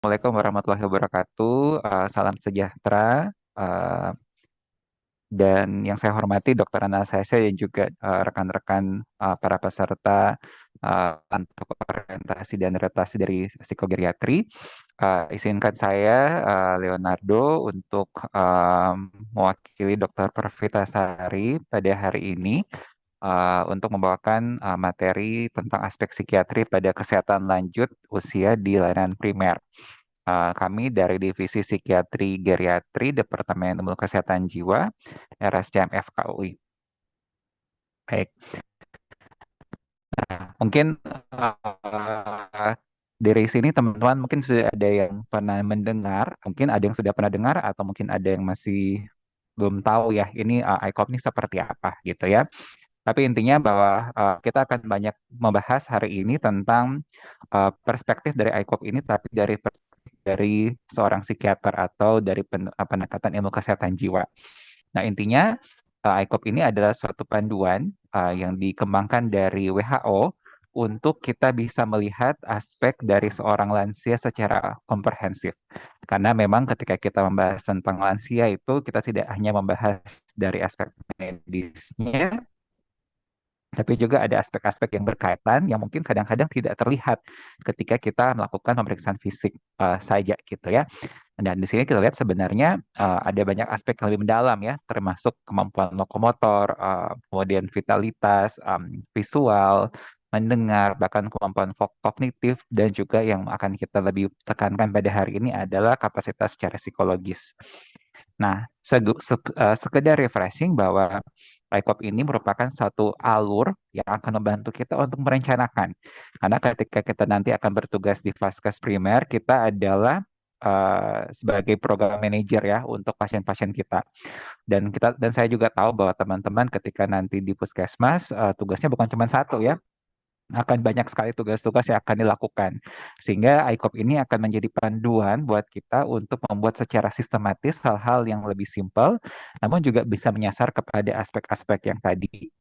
Assalamualaikum warahmatullahi wabarakatuh. Salam sejahtera. eh, dan yang saya hormati Dr. Anastasia dan juga rekan-rekan para peserta untuk orientasi dan adaptasi dari psikogeriatri. Izinkan saya, Leonardo, untuk mewakili Dr. Pervitasari pada hari ini untuk membawakan materi tentang aspek psikiatri pada kesehatan lanjut usia di layanan primer. Kami dari Divisi Psikiatri Geriatri Departemen Ilmu Kesehatan Jiwa RSCM FKUI. Baik, mungkin dari sini teman-teman mungkin sudah ada yang pernah mendengar, mungkin ada yang sudah pernah dengar atau mungkin ada yang masih belum tahu ya ini ICOP ini seperti apa gitu ya. Tapi intinya bahwa kita akan banyak membahas hari ini tentang perspektif dari ICOP ini, tapi dari perspektif dari seorang psikiater atau dari pendekatan ilmu kesehatan jiwa. Nah, intinya ICOP ini adalah suatu panduan yang dikembangkan dari WHO untuk kita bisa melihat aspek dari seorang lansia secara komprehensif. Karena memang ketika kita membahas tentang lansia itu kita tidak hanya membahas dari aspek medisnya, tapi juga ada aspek-aspek yang berkaitan yang mungkin kadang-kadang tidak terlihat ketika kita melakukan pemeriksaan fisik saja gitu ya. Dan di sini kita lihat sebenarnya ada banyak aspek yang lebih mendalam ya, termasuk kemampuan lokomotor, kemudian vitalitas, visual, mendengar, bahkan kemampuan kognitif, dan juga yang akan kita lebih tekankan pada hari ini adalah kapasitas secara psikologis. Nah, sekedar refreshing bahwa ICOP ini merupakan satu alur yang akan membantu kita untuk merencanakan. Karena ketika kita nanti akan bertugas di Vaskes Primer, kita adalah sebagai program manager ya untuk pasien-pasien kita. Dan saya juga tahu bahwa teman-teman ketika nanti di Puskesmas tugasnya bukan cuma satu ya, akan banyak sekali tugas-tugas yang akan dilakukan. Sehingga ICOP ini akan menjadi panduan buat kita untuk membuat secara sistematis hal-hal yang lebih simpel, namun juga bisa menyasar kepada aspek-aspek yang tadi.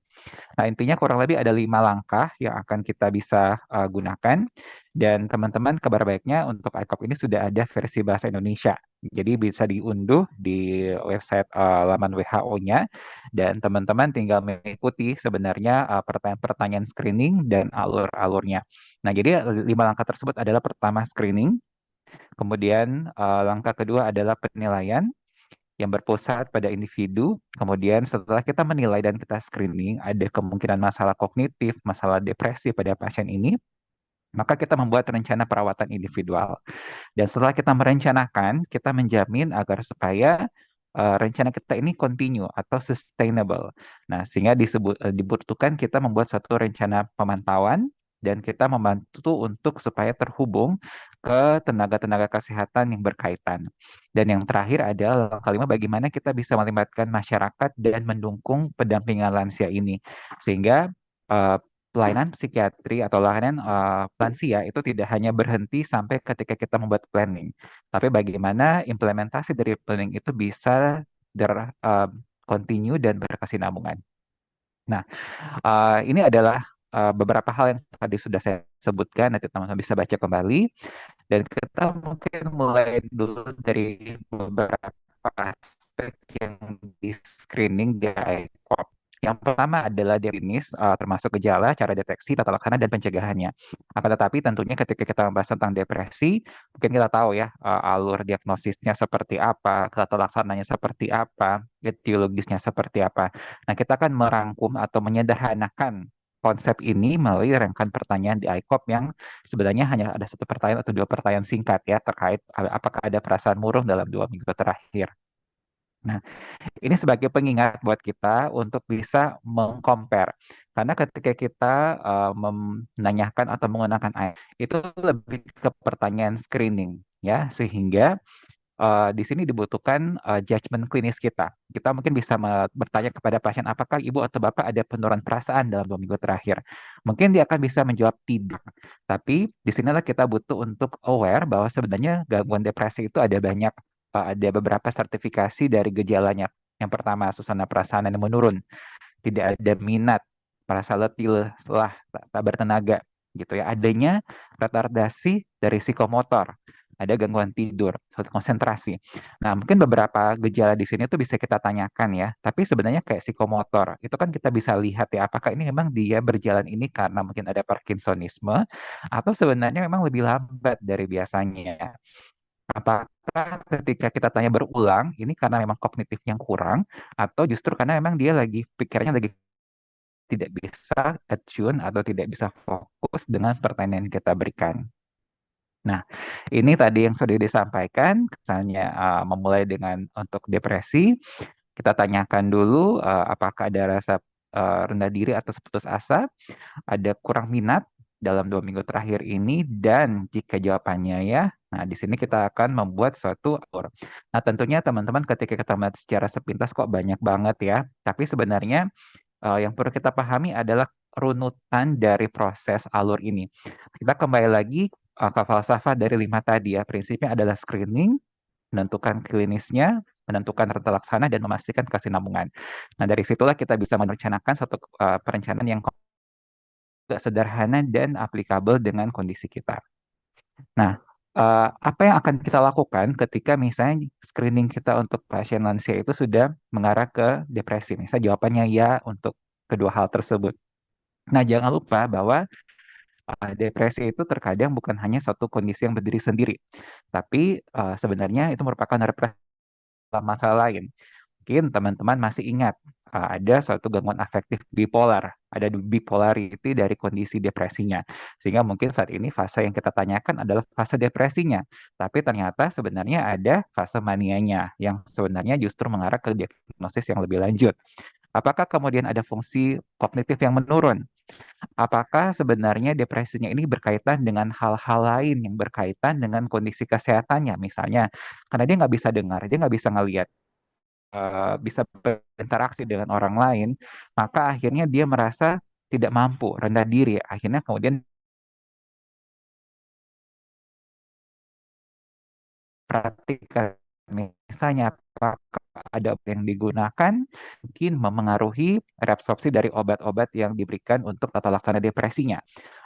Nah, intinya kurang lebih ada 5 langkah yang akan kita bisa gunakan. Dan teman-teman, kabar baiknya untuk ICOP ini sudah ada versi bahasa Indonesia. Jadi bisa diunduh di website laman WHO-nya. Dan teman-teman tinggal mengikuti sebenarnya pertanyaan-pertanyaan screening dan alur-alurnya. Nah, jadi 5 langkah tersebut adalah pertama screening. Kemudian langkah kedua adalah penilaian yang berpusat pada individu. Kemudian setelah kita menilai dan kita screening, ada kemungkinan masalah kognitif, masalah depresi pada pasien ini, maka kita membuat rencana perawatan individual. Dan setelah kita merencanakan, kita menjamin agar supaya rencana kita ini continue atau sustainable. Nah, sehingga dibutuhkan kita membuat satu rencana pemantauan dan kita membantu untuk supaya terhubung ke tenaga-tenaga kesehatan yang berkaitan. Dan yang terakhir adalah kelima, bagaimana kita bisa melibatkan masyarakat dan mendukung pendampingan lansia ini. Sehingga eh, pelayanan psikiatri atau layanan lansia itu tidak hanya berhenti sampai ketika kita membuat planning, tapi bagaimana implementasi dari planning itu bisa continue dan berkesinambungan. Nah, ini adalah beberapa hal yang tadi sudah saya sebutkan, nanti teman-teman bisa baca kembali. Dan kita mungkin mulai dulu dari beberapa aspek yang di screening di ICOP. Yang pertama adalah definis, termasuk gejala, cara deteksi, tata laksana, dan pencegahannya. Akan tetapi tentunya ketika kita membahas tentang depresi, mungkin kita tahu ya alur diagnosisnya seperti apa, tata laksananya seperti apa, etiologisnya seperti apa. Nah, kita akan merangkum atau menyederhanakan konsep ini melalui rangkaian pertanyaan di ICOP yang sebenarnya hanya ada satu pertanyaan atau 2 pertanyaan singkat ya terkait apakah ada perasaan murung dalam 2 minggu terakhir. Nah, ini sebagai pengingat buat kita untuk bisa mengcompare. Karena ketika kita menanyakan atau menggunakan AI, itu lebih ke pertanyaan screening ya, sehingga di sini dibutuhkan judgement klinis kita. Kita mungkin bisa bertanya kepada pasien, apakah ibu atau bapak ada penurunan perasaan dalam 2 minggu terakhir? Mungkin dia akan bisa menjawab tidak. Tapi di sinilah kita butuh untuk aware bahwa sebenarnya gangguan depresi itu ada banyak, ada beberapa sertifikasi dari gejalanya. Yang pertama, suasana perasaan yang menurun, tidak ada minat, merasa letih, lelah, tak bertenaga, gitu ya. Adanya retardasi dari psikomotor, ada gangguan tidur, suatu konsentrasi. Nah, mungkin beberapa gejala di sini tuh bisa kita tanyakan ya, tapi sebenarnya kayak psikomotor, itu kan kita bisa lihat ya, apakah ini memang dia berjalan ini karena mungkin ada Parkinsonisme, atau sebenarnya memang lebih lambat dari biasanya. Apakah ketika kita tanya berulang, ini karena memang kognitif yang kurang, atau justru karena memang dia lagi pikirannya lagi tidak bisa attune atau tidak bisa fokus dengan pertanyaan yang kita berikan. Nah, ini tadi yang sudah disampaikan, misalnya memulai dengan untuk depresi, kita tanyakan dulu apakah ada rasa rendah diri atau putus asa, ada kurang minat dalam 2 minggu terakhir ini, dan jika jawabannya ya, nah di sini kita akan membuat suatu alur. Nah, tentunya teman-teman ketika kita melihat secara sepintas kok banyak banget ya, tapi sebenarnya yang perlu kita pahami adalah runutan dari proses alur ini. Kita kembali lagi ke falsafah dari 5 tadi ya. Prinsipnya adalah screening, menentukan klinisnya, menentukan tata laksana, dan memastikan kesinambungan. Nah, dari situlah kita bisa merencanakan suatu perencanaan yang sederhana dan aplikabel dengan kondisi kita. Nah, apa yang akan kita lakukan ketika misalnya screening kita untuk pasien lansia itu sudah mengarah ke depresi? Misalnya jawabannya ya untuk kedua hal tersebut. Nah, jangan lupa bahwa depresi itu terkadang bukan hanya suatu kondisi yang berdiri sendiri, tapi sebenarnya itu merupakan masalah lain. Mungkin teman-teman masih ingat ada suatu gangguan afektif bipolar, ada bipolarity dari kondisi depresinya. Sehingga mungkin saat ini fase yang kita tanyakan adalah fase depresinya, tapi ternyata sebenarnya ada fase manianya yang sebenarnya justru mengarah ke diagnosis yang lebih lanjut. Apakah kemudian ada fungsi kognitif yang menurun? Apakah sebenarnya depresinya ini berkaitan dengan hal-hal lain yang berkaitan dengan kondisi kesehatannya? Misalnya, karena dia nggak bisa dengar, dia nggak bisa ngelihat, bisa berinteraksi dengan orang lain, maka akhirnya dia merasa tidak mampu, rendah diri. Akhirnya kemudian perhatikan, misalnya apakah ada obat yang digunakan mungkin memengaruhi reabsorpsi dari obat-obat yang diberikan untuk tata laksana depresinya.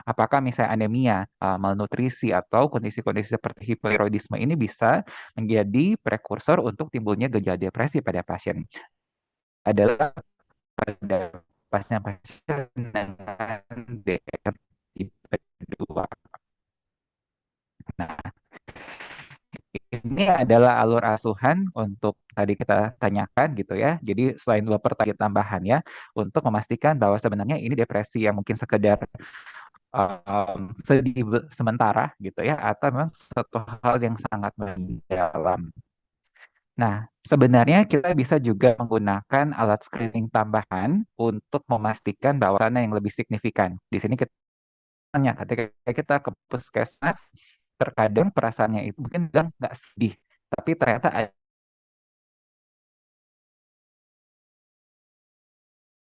Apakah misalnya anemia, malnutrisi, atau kondisi-kondisi seperti hipotiroidisme ini bisa menjadi prekursor untuk timbulnya gejala depresi pada pasien? Adalah pada pasien-pasien dengan DR tipe 2. Nah, ini adalah alur asuhan untuk tadi kita tanyakan gitu ya. Jadi selain dua pertanyaan tambahan ya, untuk memastikan bahwa sebenarnya ini depresi yang mungkin sekedar sedih sementara gitu ya, atau memang satu hal yang sangat mendalam. Nah, sebenarnya kita bisa juga menggunakan alat screening tambahan untuk memastikan bahwa sana yang lebih signifikan. Di sini kita tanya, ketika kita ke puskesmas, terkadang perasaannya itu mungkin bilang nggak sedih, tapi ternyata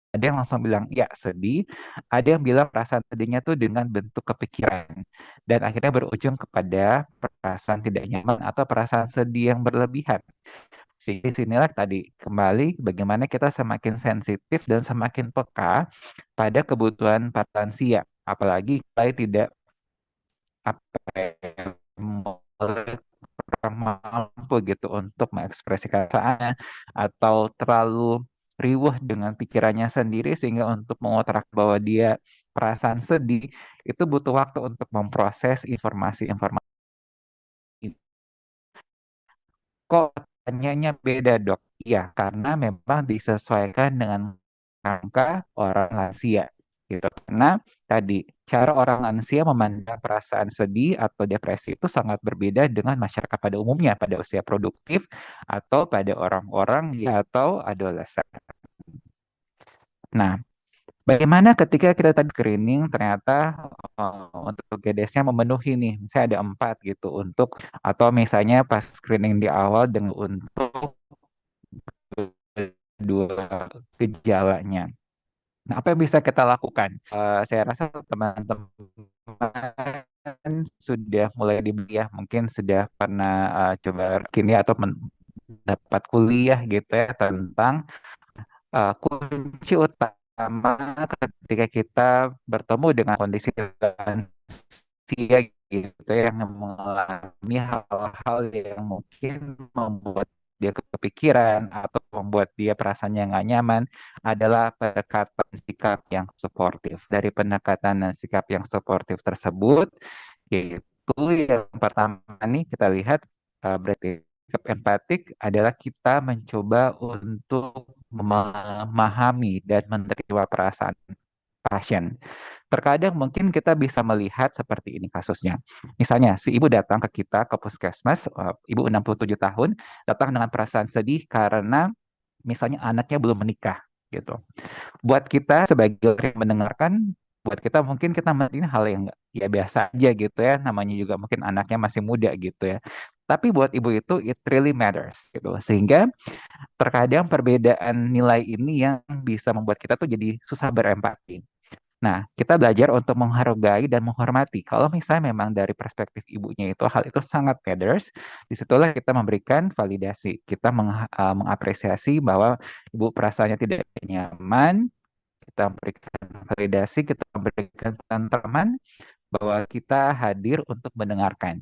ada yang langsung bilang, ya sedih, ada yang bilang perasaan sedihnya tuh dengan bentuk kepikiran, dan akhirnya berujung kepada perasaan tidak nyaman atau perasaan sedih yang berlebihan. Sinilah tadi kembali bagaimana kita semakin sensitif dan semakin peka pada kebutuhan para lansia. Apalagi kita tidak apa ya, kurang mampu gitu untuk mengekspresikan perasaannya atau terlalu riuh dengan pikirannya sendiri sehingga untuk mengutarakan bahwa dia perasaan sedih itu butuh waktu untuk memproses informasi-informasi. Kok pertanyaannya beda, Dok? Iya, karena memang disesuaikan dengan angka orang lansia gitu. Karena tadi cara orang lansia memandang perasaan sedih atau depresi itu sangat berbeda dengan masyarakat pada umumnya pada usia produktif atau pada orang-orang atau adolesan. Nah, bagaimana ketika kita tadi screening ternyata untuk GDS-nya memenuhi nih, misalnya ada 4 gitu untuk atau misalnya pas screening di awal dengan untuk dua gejalanya. Nah, apa yang bisa kita lakukan? Saya rasa teman-teman sudah mulai dibeli ya, mungkin sudah pernah coba kini atau mendapat kuliah gitu ya tentang kunci utama ketika kita bertemu dengan kondisi lansia gitu ya, yang mengalami hal-hal yang mungkin membuat dia kepikiran atau membuat dia perasaannya nggak nyaman adalah pendekatan sikap yang suportif. Dari pendekatan dan sikap yang suportif tersebut, yaitu yang pertama nih kita lihat berarti sikap empatik adalah kita mencoba untuk memahami dan menerima perasaan pasien. Terkadang mungkin kita bisa melihat seperti ini kasusnya. Misalnya, si ibu datang ke kita ke puskesmas, ibu 67 tahun, datang dengan perasaan sedih karena misalnya anaknya belum menikah gitu. Buat kita sebagai orang yang mendengarkan, buat kita mungkin kita melihat ini hal yang ya biasa aja gitu ya, namanya juga mungkin anaknya masih muda gitu ya. Tapi buat ibu itu it really matters gitu. Sehingga terkadang perbedaan nilai ini yang bisa membuat kita tuh jadi susah berempati. Nah, kita belajar untuk menghargai dan menghormati. Kalau misalnya memang dari perspektif ibunya itu hal itu sangat matters, disitulah kita memberikan validasi. Kita mengapresiasi bahwa ibu perasaannya tidak nyaman, kita memberikan validasi, kita memberikan penenteman bahwa kita hadir untuk mendengarkan.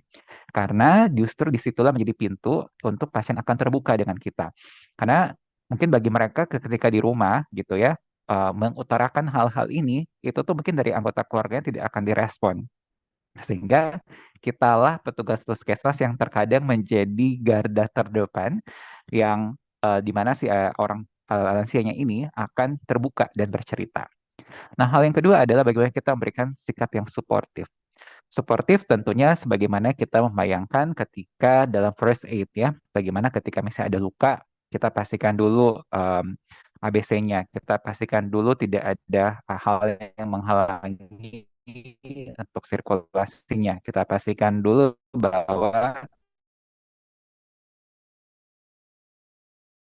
Karena justru disitulah menjadi pintu untuk pasien akan terbuka dengan kita. Karena mungkin bagi mereka ketika di rumah gitu ya, mengutarakan hal-hal ini, itu tuh mungkin dari anggota keluarganya tidak akan direspon. Sehingga kitalah petugas puskesmas yang terkadang menjadi garda terdepan yang di mana si orang lansianya ini akan terbuka dan bercerita. Nah, hal yang kedua adalah bagaimana kita memberikan sikap yang suportif. Suportif tentunya sebagaimana kita membayangkan ketika dalam first aid ya, bagaimana ketika misalnya ada luka, kita pastikan dulu ABC-nya, kita pastikan dulu tidak ada hal yang menghalangi untuk sirkulasinya. Kita pastikan dulu bahwa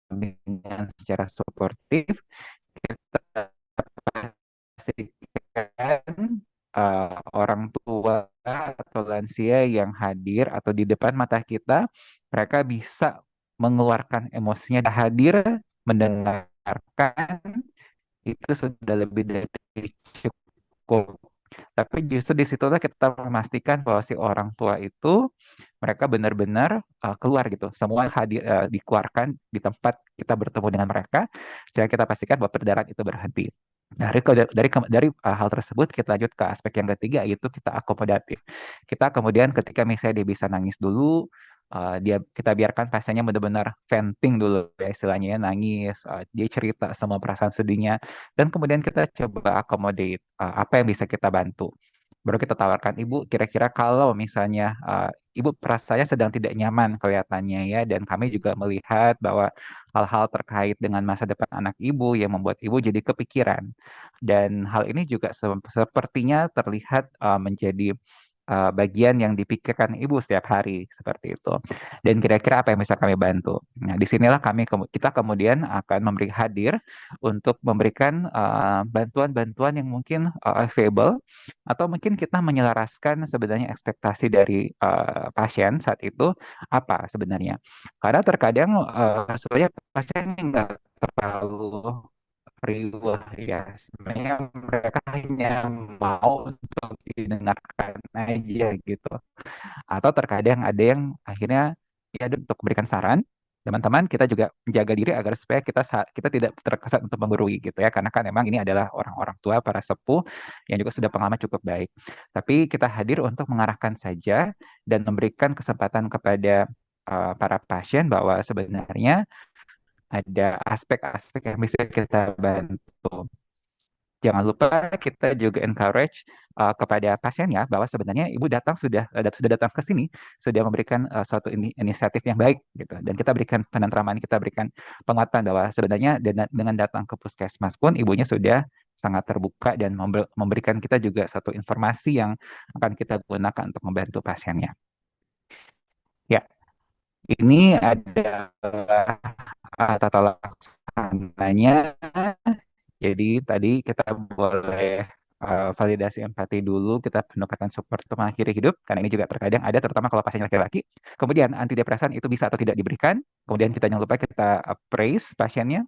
dengan secara suportif kita pastikan orang tua atau lansia yang hadir atau di depan mata kita, mereka bisa mengeluarkan emosinya hadir, mendengarkan, itu sudah lebih dari cukup. Tapi justru di situlah kita memastikan bahwa si orang tua itu mereka benar-benar keluar gitu. Semua hadir dikeluarkan di tempat kita bertemu dengan mereka, sehingga kita pastikan bahwa perjalanan itu berhenti. Dari hal tersebut kita lanjut ke aspek yang ketiga yaitu kita akomodatif. Kita kemudian ketika misalnya dia bisa nangis dulu, kita biarkan pasiennya benar-benar venting dulu ya istilahnya ya, nangis, dia cerita semua perasaan sedihnya dan kemudian kita coba accommodate apa yang bisa kita bantu. Baru kita tawarkan, Ibu, kira-kira kalau misalnya Ibu perasaannya sedang tidak nyaman kelihatannya ya, dan kami juga melihat bahwa hal-hal terkait dengan masa depan anak Ibu yang membuat Ibu jadi kepikiran. Dan hal ini juga sepertinya terlihat menjadi bagian yang dipikirkan ibu setiap hari seperti itu. Dan kira-kira apa yang bisa kami bantu? Nah, disinilah kita kemudian akan memberi hadir untuk memberikan bantuan-bantuan yang mungkin available atau mungkin kita menyelaraskan sebenarnya ekspektasi dari pasien saat itu apa sebenarnya. Karena terkadang sebenarnya pasien nggak terlalu riuh ya. Sebenarnya mereka hanya mau untuk didengarkan aja gitu. Atau terkadang ada yang akhirnya ya untuk memberikan saran, teman-teman kita juga menjaga diri agar supaya kita tidak terkesan untuk menggurui gitu ya. Karena kan memang ini adalah orang-orang tua, para sepuh yang juga sudah pengalaman cukup baik. Tapi kita hadir untuk mengarahkan saja dan memberikan kesempatan kepada para pasien bahwa sebenarnya ada aspek-aspek yang bisa kita bantu. Jangan lupa kita juga encourage kepada pasien ya bahwa sebenarnya ibu sudah datang ke sini sudah memberikan suatu inisiatif yang baik gitu dan kita berikan penentraman, kita berikan penguatan bahwa sebenarnya dengan datang ke puskesmas pun ibunya sudah sangat terbuka dan memberikan kita juga satu informasi yang akan kita gunakan untuk membantu pasiennya. Ya, ini adalah tata laksananya. Jadi tadi kita boleh validasi empati dulu, kita pendekatan support untuk mengakhiri hidup, karena ini juga terkadang ada, terutama kalau pasiennya laki-laki. Kemudian antidepresan itu bisa atau tidak diberikan. Kemudian kita jangan lupa kita praise pasiennya.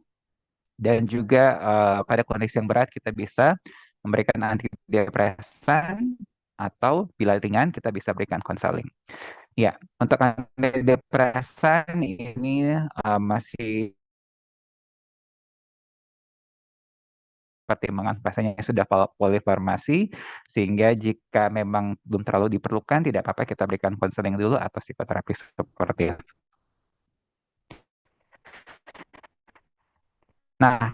Dan juga pada kondisi yang berat kita bisa memberikan antidepresan atau bila ringan kita bisa berikan konseling. Ya, untuk antidepresan ini masih pertimbangan pasiennya sudah polifarmasi, sehingga jika memang belum terlalu diperlukan, tidak apa-apa kita berikan konseling dulu atau psikoterapi seperti itu. Nah,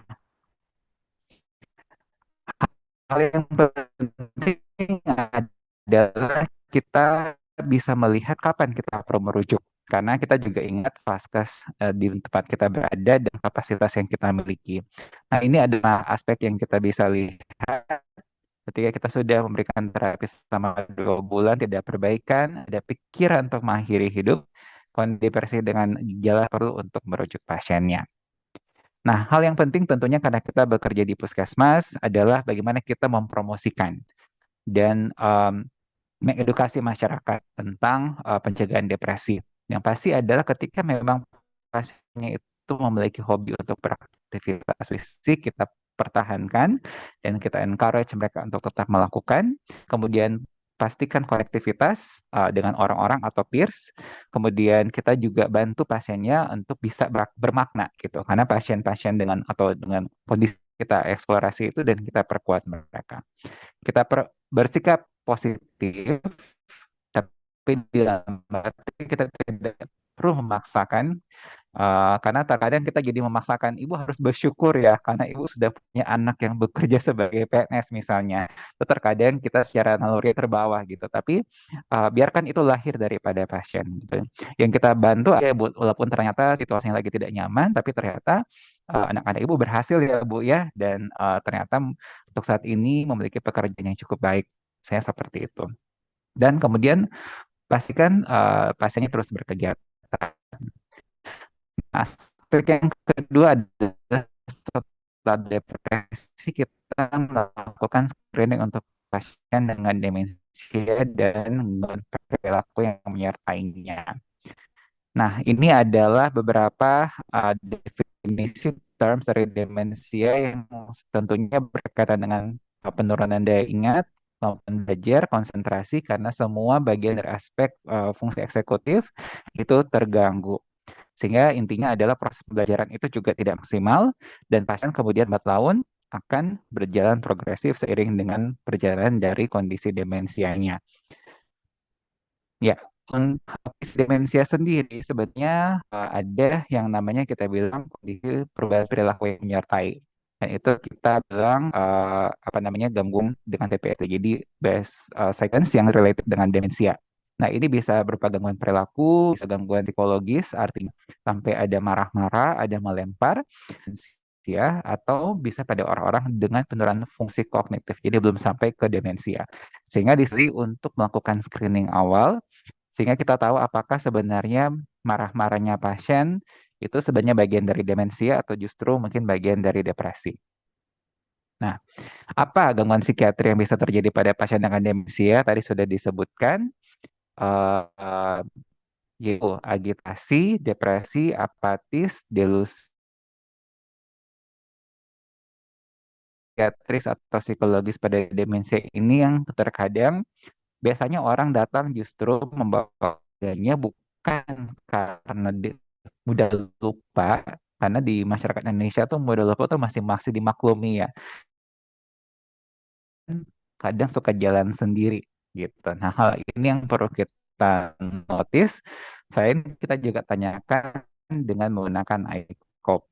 hal yang penting adalah kita bisa melihat kapan kita perlu merujuk. Karena kita juga ingat vaskes di tempat kita berada dan kapasitas yang kita miliki. Nah, ini adalah aspek yang kita bisa lihat ketika kita sudah memberikan terapi selama 2 bulan, tidak perbaikan, ada pikiran untuk mengakhiri hidup, kondisi depresi dengan gejala perlu untuk merujuk pasiennya. Nah, hal yang penting tentunya karena kita bekerja di puskesmas adalah bagaimana kita mempromosikan dan mengedukasi masyarakat tentang pencegahan depresi. Yang pasti adalah ketika memang pasiennya itu memiliki hobi untuk beraktivitas fisik, kita pertahankan dan kita encourage mereka untuk tetap melakukan. Kemudian pastikan konektivitas dengan orang-orang atau peers. Kemudian kita juga bantu pasiennya untuk bisa bermakna gitu. Karena pasien-pasien dengan atau dengan kondisi kita eksplorasi itu dan kita perkuat mereka. Kita bersikap positif, tapi di dalam arti kita tidak perlu memaksakan, karena terkadang kita jadi memaksakan ibu harus bersyukur ya, karena ibu sudah punya anak yang bekerja sebagai PNS misalnya. Itu terkadang kita secara naluri terbawa gitu, tapi biarkan itu lahir daripada pasien. Gitu. Yang kita bantu ya, Bu, walaupun ternyata situasinya lagi tidak nyaman, tapi ternyata anak-anak ibu berhasil ya Bu ya, dan ternyata untuk saat ini memiliki pekerjaan yang cukup baik. Saya seperti itu. Dan kemudian pastikan pasiennya terus berkegiatan. Aspek yang kedua adalah setelah depresi kita melakukan screening untuk pasien dengan demensia dan gangguan perilaku yang menyertainya. Nah, ini adalah beberapa definisi terms dari demensia yang tentunya berkaitan dengan penurunan daya ingat, kemampuan belajar, konsentrasi, karena semua bagian dari aspek fungsi eksekutif itu terganggu. Sehingga intinya adalah proses pembelajaran itu juga tidak maksimal dan pasien kemudian 4 tahun akan berjalan progresif seiring dengan perjalanan dari kondisi demensianya. Ya, untuk demensia sendiri sebenarnya ada yang namanya kita bilang kondisi perubahan perilaku yang menyertai. Dan itu kita bilang apa namanya gangguan dengan TPS. Jadi base science yang related dengan demensia. Nah, ini bisa berupa gangguan perilaku, bisa gangguan psikologis, artinya sampai ada marah-marah, ada melempar, ya, atau bisa pada orang-orang dengan penurunan fungsi kognitif. Jadi belum sampai ke demensia. Sehingga di sini untuk melakukan screening awal, sehingga kita tahu apakah sebenarnya marah-marahnya pasien itu sebenarnya bagian dari demensia atau justru mungkin bagian dari depresi. Nah, apa gangguan psikiatri yang bisa terjadi pada pasien dengan demensia? Tadi sudah disebutkan, eh, yaitu agitasi, depresi, apatis, delusi psikiatris atau psikologis pada demensia ini yang terkadang biasanya orang datang justru membawa adanya bukan karena mudah lupa, karena di masyarakat Indonesia tuh mudah lupa tuh masih masih dimaklumi ya. Kadang suka jalan sendiri gitu. Nah, hal ini yang perlu kita notice. Selain kita juga tanyakan dengan menggunakan ICOP.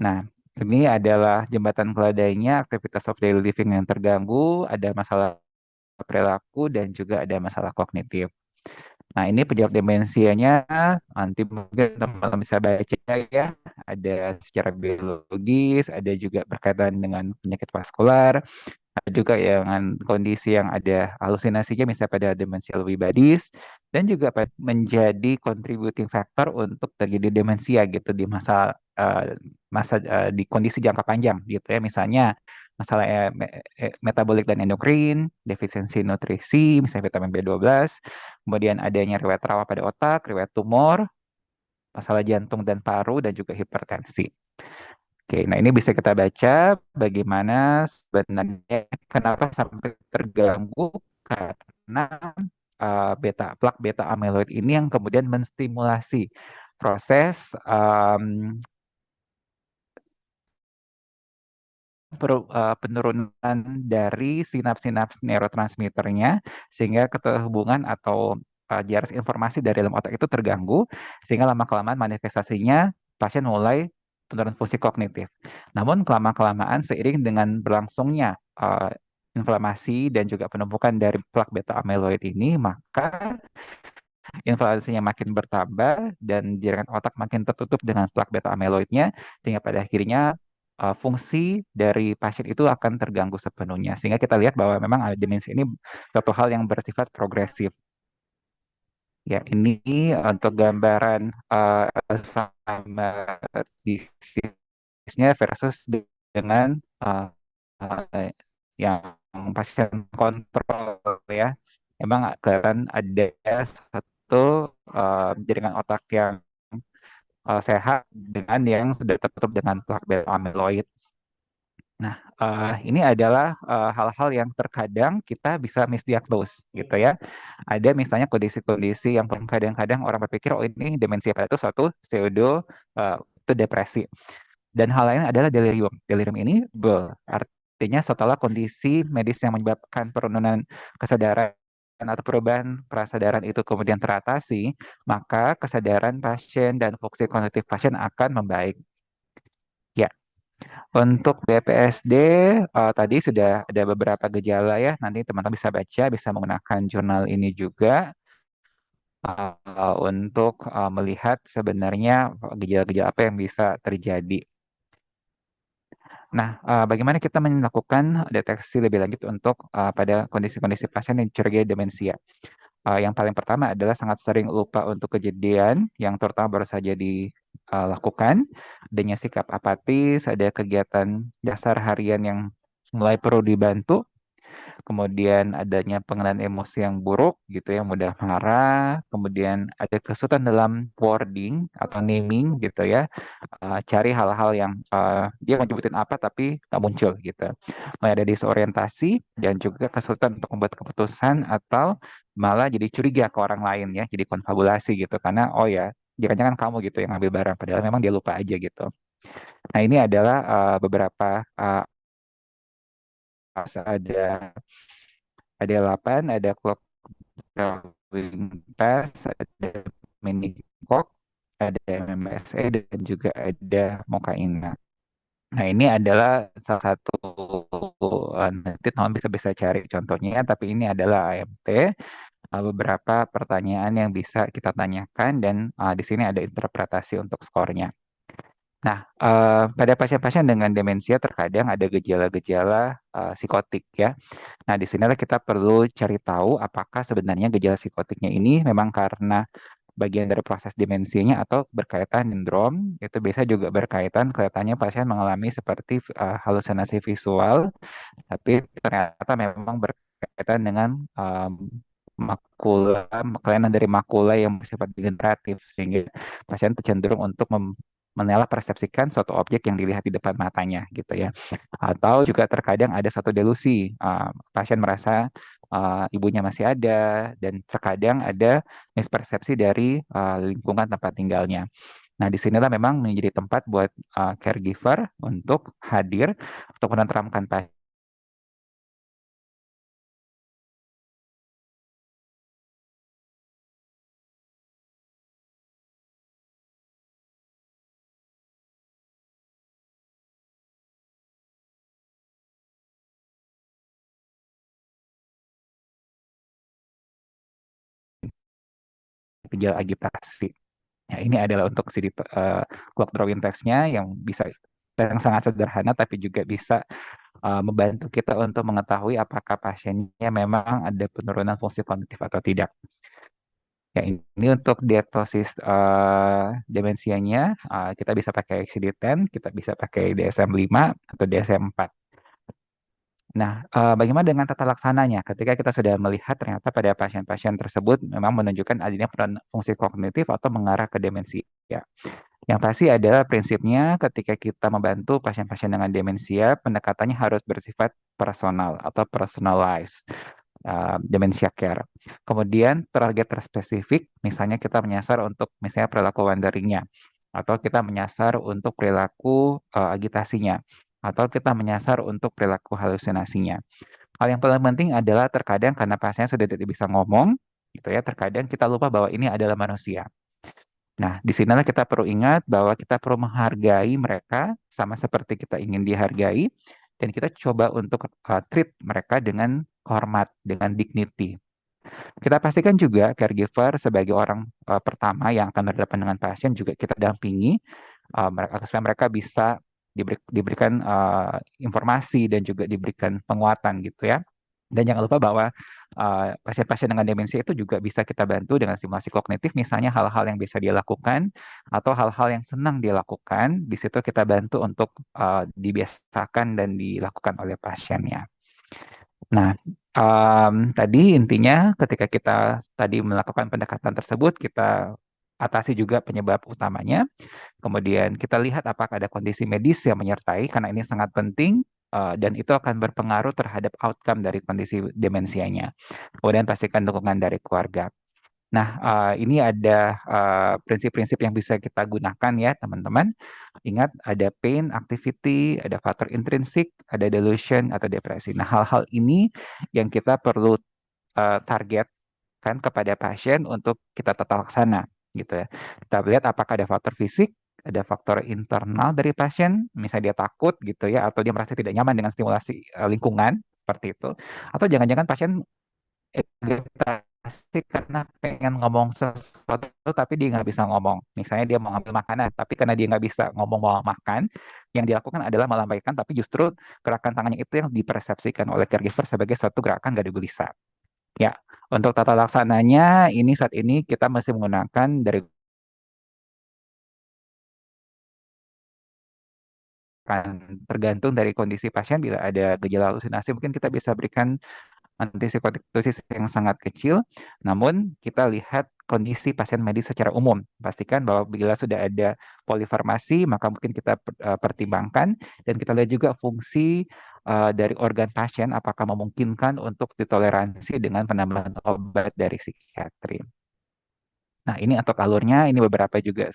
Nah, ini adalah jembatan keladainya, aktivitas of daily living yang terganggu, ada masalah perilaku dan juga ada masalah kognitif. Nah, ini penyebab demensianya nanti mungkin teman-teman bisa baca ya. Ada secara biologis, ada juga berkaitan dengan penyakit vaskular, ada juga dengan kondisi yang ada halusinasinya misalnya pada demensia Lewy bodies dan juga menjadi contributing factor untuk terjadi demensia gitu di di kondisi jangka panjang gitu ya, misalnya masalah metabolik dan endokrin, defisiensi nutrisi misalnya vitamin B12, kemudian adanya riwayat rawa pada otak, riwayat tumor, masalah jantung dan paru dan juga hipertensi. Oke, nah ini bisa kita baca bagaimana sebenarnya kenapa sampai terganggu karena plak beta amyloid ini yang kemudian menstimulasi proses penurunan dari sinaps-sinaps neurotransmitternya sehingga keterhubungan atau jaringan informasi dari dalam otak itu terganggu sehingga lama-kelamaan manifestasinya pasien mulai penurunan fungsi kognitif. Namun kelamaan seiring dengan berlangsungnya inflamasi dan juga penumpukan dari plak beta amyloid ini, maka inflasinya makin bertambah dan jaringan otak makin tertutup dengan plak beta amyloidnya sehingga pada akhirnya fungsi dari pasien itu akan terganggu sepenuhnya sehingga kita lihat bahwa memang demensi ini suatu hal yang bersifat progresif. Ya, ini untuk gambaran sama disease-nya versus dengan uh, yang pasien kontrol ya. Memang akan ada satu jaringan otak yang sehat dengan yang sudah tertutup dengan plak beta amyloid. Nah, ini adalah hal-hal yang terkadang kita bisa misdiagnose gitu ya. Ada misalnya kondisi-kondisi yang kadang-kadang orang berpikir, oh ini demensia pada itu suatu pseudo itu depresi. Dan hal lain adalah delirium. Delirium ini artinya setelah kondisi medis yang menyebabkan penurunan kesadaran atau perubahan prasadaran itu kemudian teratasi, maka kesadaran pasien dan fungsi kognitif pasien akan membaik. Ya, untuk BPSD tadi sudah ada beberapa gejala ya. Nanti teman-teman bisa baca, bisa menggunakan jurnal ini juga untuk melihat sebenarnya gejala-gejala apa yang bisa terjadi. Nah, bagaimana kita melakukan deteksi lebih lanjut untuk pada kondisi-kondisi pasien yang curigai demensia? Yang paling pertama adalah sangat sering lupa untuk kejadian yang terutama baru saja dilakukan, adanya sikap apatis, ada kegiatan dasar harian yang mulai perlu dibantu, kemudian adanya pengenalan emosi yang buruk gitu ya, mudah marah, kemudian ada kesulitan dalam wording atau naming gitu ya, cari hal-hal yang dia mau nyebutin apa tapi nggak muncul gitu. Mulai ada disorientasi dan juga kesulitan untuk membuat keputusan atau malah jadi curiga ke orang lain ya, jadi konfabulasi gitu karena oh ya jangan-jangan kamu gitu yang ngambil barang padahal memang dia lupa aja gitu. Nah ini adalah beberapa ada 8, ada clock drawing test, ada meningkok, ada MMSE dan juga ada Mokaina. Nah, ini adalah salah satu nanti teman bisa cari contohnya, tapi ini adalah AMT, beberapa pertanyaan yang bisa kita tanyakan dan di sini ada interpretasi untuk skornya. Nah, pada pasien-pasien dengan demensia terkadang ada gejala-gejala psikotik ya. Nah, di sinilah kita perlu cari tahu apakah sebenarnya gejala psikotiknya ini memang karena bagian dari proses demensianya atau berkaitan sindrom, itu bisa juga berkaitan kelihatannya pasien mengalami seperti halusinasi visual, tapi ternyata memang berkaitan dengan makula, kelainan dari makula yang bersifat degeneratif, sehingga pasien cenderung untuk menela persepsikan suatu objek yang dilihat di depan matanya gitu ya. Atau juga terkadang ada satu delusi, pasien merasa ibunya masih ada dan terkadang ada mispersepsi dari lingkungan tempat tinggalnya. Nah, disinilah memang menjadi tempat buat caregiver untuk hadir untuk menenteramkan pasien gejala agitasi. Ya, ini adalah untuk clock drawing test-nya yang bisa yang sangat sederhana tapi juga bisa membantu kita untuk mengetahui apakah pasiennya memang ada penurunan fungsi kognitif atau tidak. Ya, ini untuk diagnosis demensianya, kita bisa pakai ICD-10, kita bisa pakai DSM-5 atau DSM-4. Nah, bagaimana dengan tata laksananya? Ketika kita sudah melihat ternyata pada pasien-pasien tersebut memang menunjukkan adanya penurunan fungsi kognitif atau mengarah ke demensia. Yang pasti adalah prinsipnya ketika kita membantu pasien-pasien dengan demensia, pendekatannya harus bersifat personal atau personalized demensia care. Kemudian target terspesifik, misalnya kita menyasar untuk misalnya perilaku wanderingnya, atau kita menyasar untuk perilaku agitasinya, atau kita menyasar untuk perilaku halusinasinya. Hal yang paling penting adalah terkadang karena pasien sudah tidak bisa ngomong, gitu ya, terkadang kita lupa bahwa ini adalah manusia. Nah, di sinilah kita perlu ingat bahwa kita perlu menghargai mereka sama seperti kita ingin dihargai, dan kita coba untuk treat mereka dengan hormat, dengan dignity. Kita pastikan juga caregiver sebagai orang pertama yang akan berhadapan dengan pasien juga kita dampingi supaya mereka bisa diberikan informasi dan juga diberikan penguatan gitu ya. Dan jangan lupa bahwa pasien-pasien dengan demensia itu juga bisa kita bantu dengan stimulasi kognitif, misalnya hal-hal yang bisa dia lakukan atau hal-hal yang senang dia lakukan. Di situ kita bantu untuk dibiasakan dan dilakukan oleh pasiennya. Nah, tadi intinya ketika kita tadi melakukan pendekatan tersebut, kita atasi juga penyebab utamanya. Kemudian kita lihat apakah ada kondisi medis yang menyertai, karena ini sangat penting dan itu akan berpengaruh terhadap outcome dari kondisi demensianya. Kemudian pastikan dukungan dari keluarga. Nah, ini ada prinsip-prinsip yang bisa kita gunakan ya, teman-teman. Ingat, ada pain, activity, ada faktor intrinsik, ada delusion, atau depresi. Nah, hal-hal ini yang kita perlu targetkan kepada pasien untuk kita tata laksana, gitu ya. Kita lihat apakah ada faktor fisik, ada faktor internal dari pasien, misalnya dia takut gitu ya, atau dia merasa tidak nyaman dengan stimulasi lingkungan, seperti itu. Atau jangan-jangan pasien iritasi karena pengen ngomong sesuatu tapi dia nggak bisa ngomong. Misalnya dia mau ngambil makanan, tapi karena dia nggak bisa ngomong mau makan, yang dilakukan adalah melambaikan, tapi justru gerakan tangannya itu yang dipersepsikan oleh caregiver sebagai suatu gerakan gak gelisah. Ya, untuk tata laksananya ini saat ini kita masih menggunakan dari tergantung dari kondisi pasien. Bila ada gejala halusinasi mungkin kita bisa berikan antipsikotik dosis yang sangat kecil, namun kita lihat kondisi pasien medis secara umum. Pastikan bahwa bila sudah ada polifarmasi, maka mungkin kita pertimbangkan, dan kita lihat juga fungsi dari organ pasien, apakah memungkinkan untuk ditoleransi dengan penambahan obat dari psikiatri. Nah, ini untuk alurnya, ini beberapa juga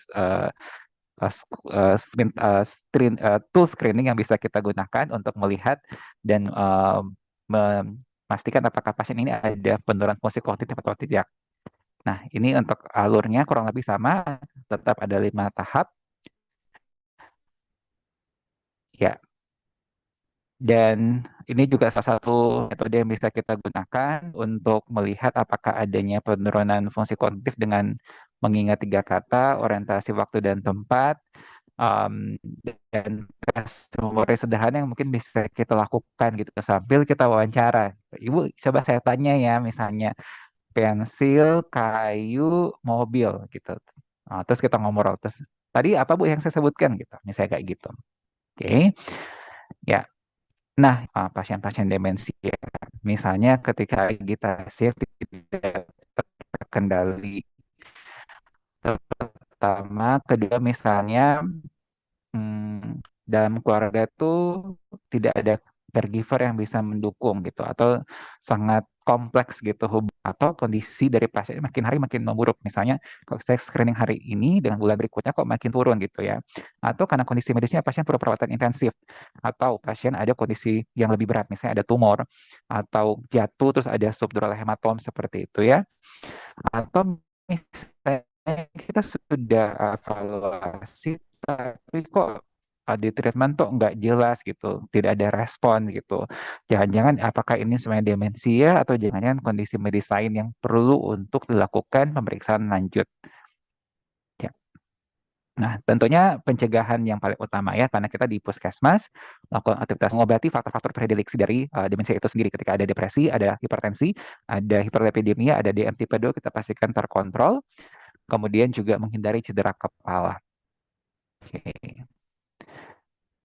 tool screening yang bisa kita gunakan untuk melihat dan memastikan apakah pasien ini ada penurunan fungsi kognitif atau tidak. Nah, ini untuk alurnya kurang lebih sama, tetap ada 5 tahap. Ya, dan ini juga salah satu metode yang bisa kita gunakan untuk melihat apakah adanya penurunan fungsi kognitif dengan mengingat 3 kata, orientasi waktu dan tempat, um, dan tes memori sederhana yang mungkin bisa kita lakukan gitu sambil kita wawancara. Ibu, coba saya tanya ya, misalnya pensil, kayu, mobil gitu. Nah, terus kita ngobrol. Terus tadi apa Bu yang saya sebutkan gitu, misalnya kayak gitu. Oke, ya. Nah, pasien-pasien demensia, misalnya ketika agitasi tidak terkendali, pertama, kedua misalnya dalam keluarga tuh tidak ada caregiver yang bisa mendukung gitu, atau sangat kompleks gitu atau kondisi dari pasien makin hari makin memburuk, misalnya kalau saya screening hari ini dengan bulan berikutnya kok makin turun gitu ya, atau karena kondisi medisnya pasien perlu perawatan intensif, atau pasien ada kondisi yang lebih berat, misalnya ada tumor atau jatuh terus ada subdural hematom seperti itu ya, atau misalnya kita sudah evaluasi tapi kok di treatment tuh nggak jelas gitu, tidak ada respon gitu. Jangan-jangan apakah ini sebenarnya demensia atau jangan-jangan kondisi medis lain yang perlu untuk dilakukan pemeriksaan lanjut. Ya. Nah, tentunya pencegahan yang paling utama ya, karena kita di puskesmas melakukan aktivitas mengobati faktor-faktor prediksi dari demensia itu sendiri. Ketika ada depresi, ada hipertensi, ada hiperlipidemia, ada DM tipe 2, kita pastikan terkontrol. Kemudian juga menghindari cedera kepala. Oke.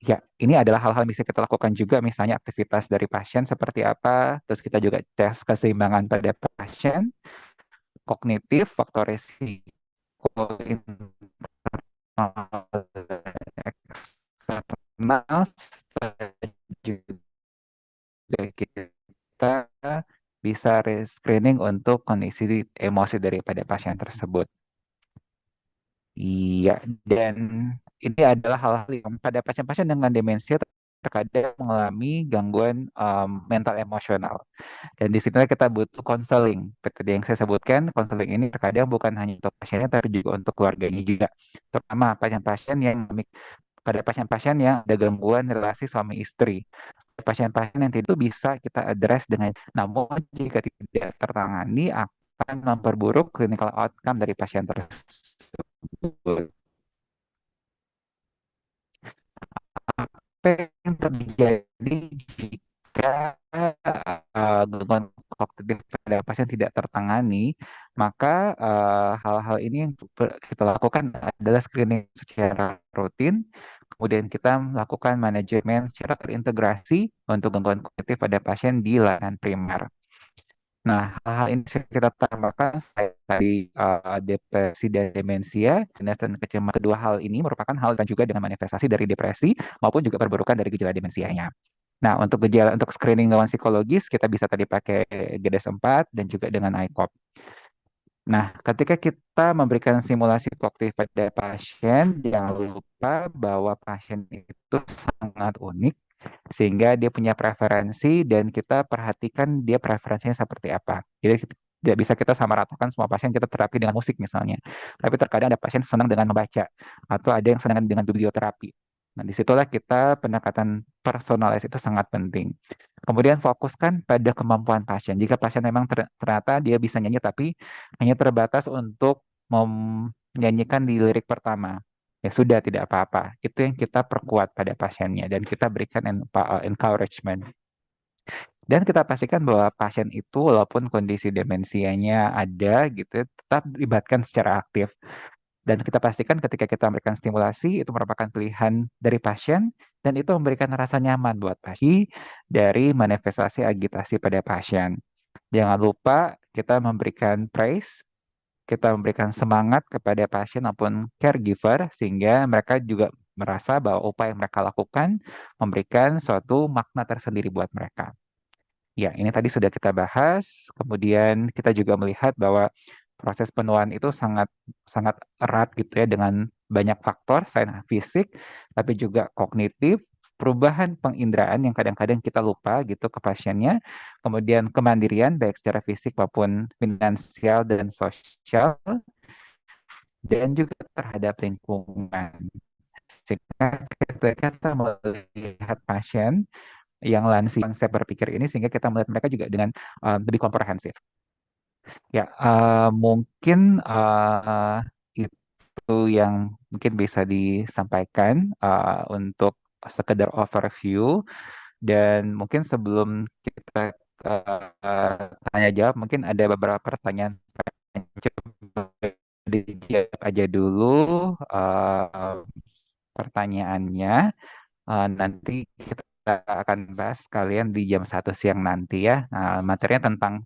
Ya, ini adalah hal-hal yang bisa kita lakukan juga, misalnya aktivitas dari pasien seperti apa, terus kita juga tes keseimbangan pada pasien, kognitif, faktor resiko internal eksternal juga kita bisa screening untuk kondisi emosi daripada pasien tersebut. Iya, dan ini adalah hal-hal yang pada pasien-pasien dengan demensia terkadang mengalami gangguan mental emosional. Dan di sini kita butuh konseling. Seperti yang saya sebutkan, konseling ini terkadang bukan hanya untuk pasiennya, tapi juga untuk keluarganya juga. Terutama pasien-pasien yang pada pasien-pasien yang ada gangguan relasi suami istri. Pasien-pasien yang itu bisa kita address dengan, namun jika tidak tertangani akan memperburuk clinical outcome dari pasien tersebut. Apa yang terjadi jika gangguan kognitif pada pasien tidak tertangani, maka hal-hal ini yang kita lakukan adalah screening secara rutin, kemudian kita melakukan manajemen secara terintegrasi untuk gangguan kognitif pada pasien di layanan primer. Nah, hal-hal ini kita tambahkan selain tadi depresi dan demensia, dan kecemasan. Kedua hal ini merupakan hal dan juga dengan manifestasi dari depresi maupun juga perburukan dari gejala demensianya. Nah, untuk gejala untuk screening gangguan psikologis kita bisa tadi pakai GDS-4 dan juga dengan ICOP. Nah, ketika kita memberikan simulasi kognitif pada pasien, jangan lupa bahwa pasien itu sangat unik sehingga dia punya preferensi dan kita perhatikan dia preferensinya seperti apa. Jadi tidak bisa kita samaratakan semua pasien kita terapi dengan musik misalnya. Tapi terkadang ada pasien senang dengan membaca atau ada yang senang dengan biblioterapi. Nah, disitulah kita pendekatan personalis itu sangat penting. Kemudian fokuskan pada kemampuan pasien. Jika pasien memang ternyata dia bisa nyanyi tapi hanya terbatas untuk menyanyikan di lirik pertama, ya sudah tidak apa-apa. Itu yang kita perkuat pada pasiennya dan kita berikan encouragement. Dan kita pastikan bahwa pasien itu walaupun kondisi demensianya ada gitu, tetap dilibatkan secara aktif. Dan kita pastikan ketika kita memberikan stimulasi, itu merupakan pilihan dari pasien, dan itu memberikan rasa nyaman buat pasien dari manifestasi agitasi pada pasien. Jangan lupa kita memberikan praise, kita memberikan semangat kepada pasien maupun caregiver, sehingga mereka juga merasa bahwa upaya yang mereka lakukan memberikan suatu makna tersendiri buat mereka. Ya, ini tadi sudah kita bahas. Kemudian kita juga melihat bahwa proses penuaan itu sangat sangat erat gitu ya dengan banyak faktor selain fisik, tapi juga kognitif, perubahan penginderaan yang kadang-kadang kita lupa gitu ke pasiennya, kemudian kemandirian baik secara fisik maupun finansial dan sosial, dan juga terhadap lingkungan. Sehingga ketika kita melihat pasien yang lansia konsep berpikir ini sehingga kita melihat mereka juga dengan lebih komprehensif. Ya, mungkin itu yang mungkin bisa disampaikan untuk sekedar overview dan mungkin sebelum kita tanya jawab, mungkin ada beberapa pertanyaan yang coba dijawab aja dulu pertanyaannya. Nanti kita akan bahas kalian di jam 1 siang nanti ya. Nah, materinya tentang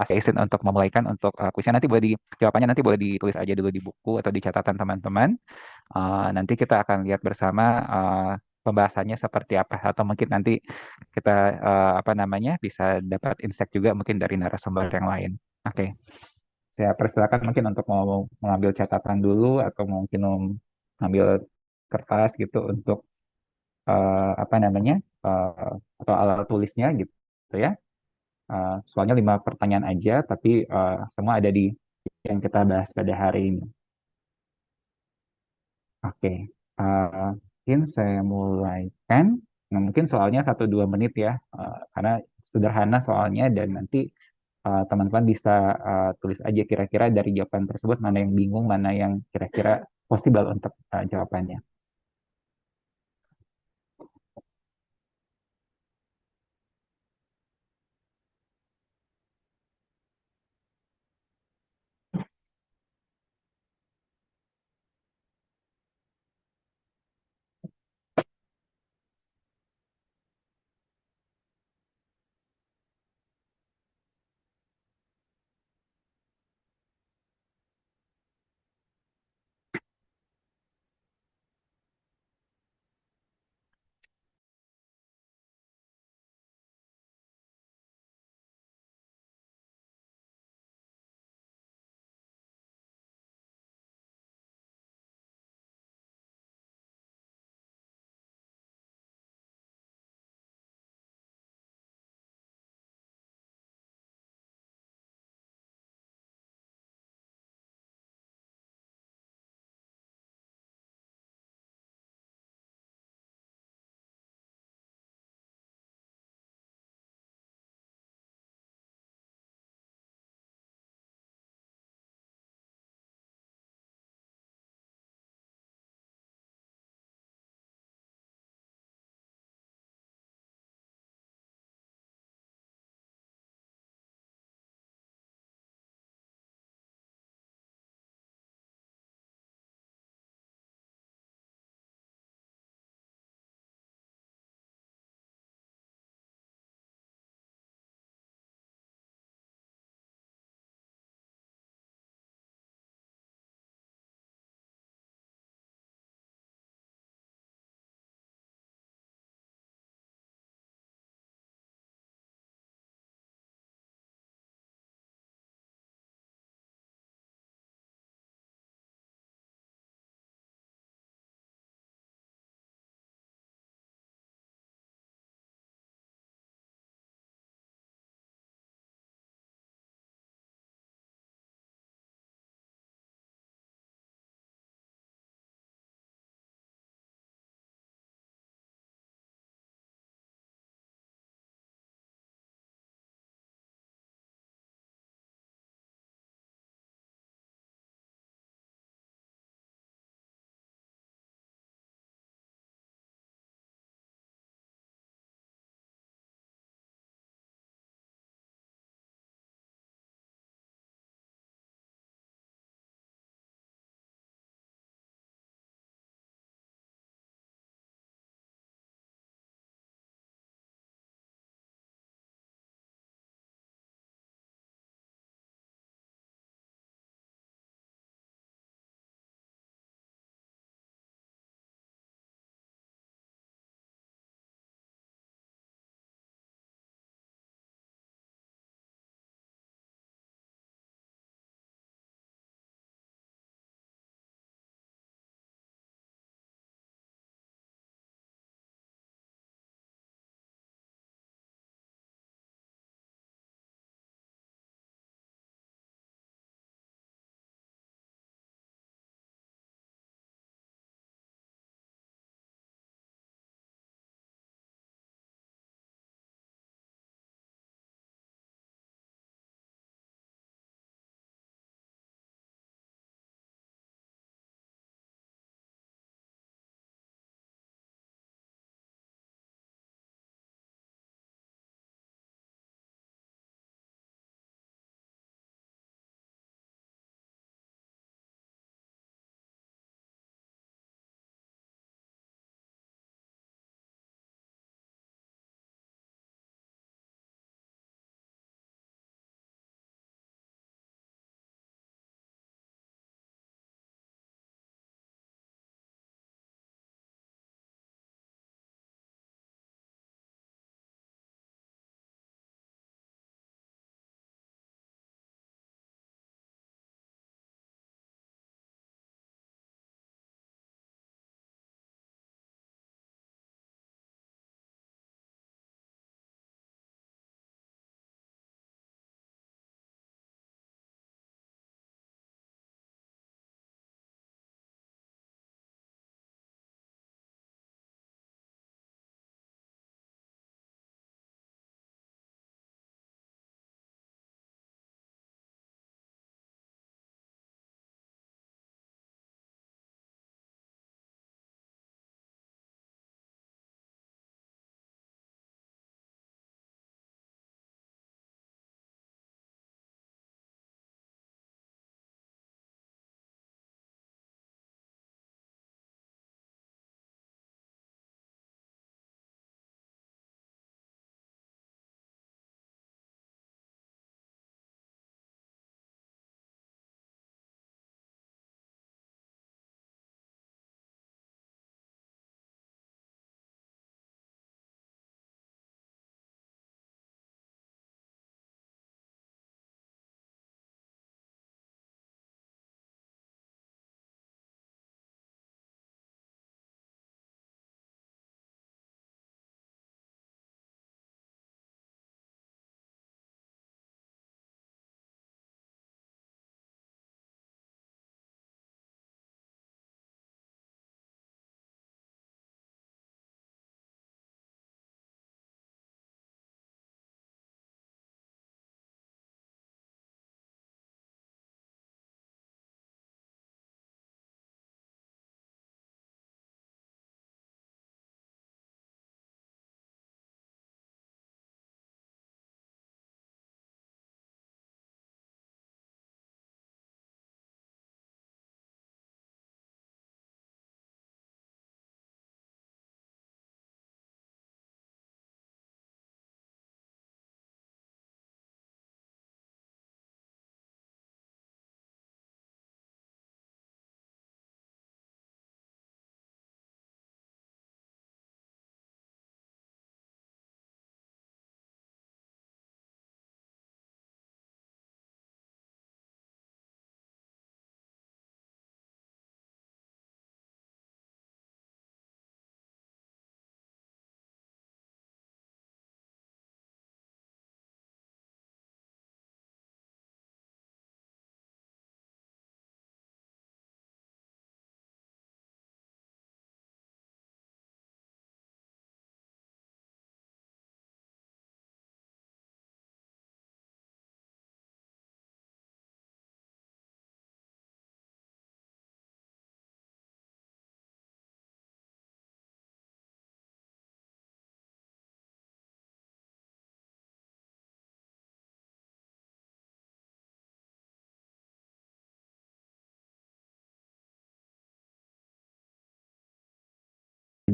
izin untuk memulaikan untuk kuisnya nanti boleh jawabannya nanti boleh ditulis aja dulu di buku atau di catatan teman-teman. Nanti kita akan lihat bersama pembahasannya seperti apa atau mungkin nanti kita apa namanya bisa dapat insight juga mungkin dari narasumber yang lain. Oke, saya persilakan mungkin untuk mau mengambil catatan dulu atau mungkin mau mengambil kertas gitu untuk apa namanya uh, atau alat tulisnya gitu ya. Soalnya 5 pertanyaan aja, tapi semua ada di yang kita bahas pada hari ini. Oke, mungkin saya mulaikan. Nah, mungkin soalnya 1-2 menit ya, karena sederhana soalnya dan nanti teman-teman bisa tulis aja kira-kira dari jawaban tersebut mana yang bingung, mana yang kira-kira possible untuk jawabannya.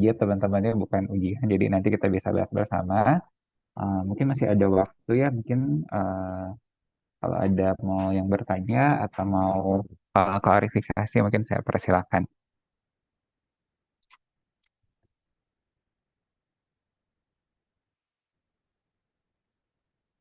Dia teman-temannya bukan ujian, jadi nanti kita bisa bahas bersama. Mungkin masih ada waktu ya, mungkin kalau ada mau yang bertanya atau mau klarifikasi, mungkin saya persilakan.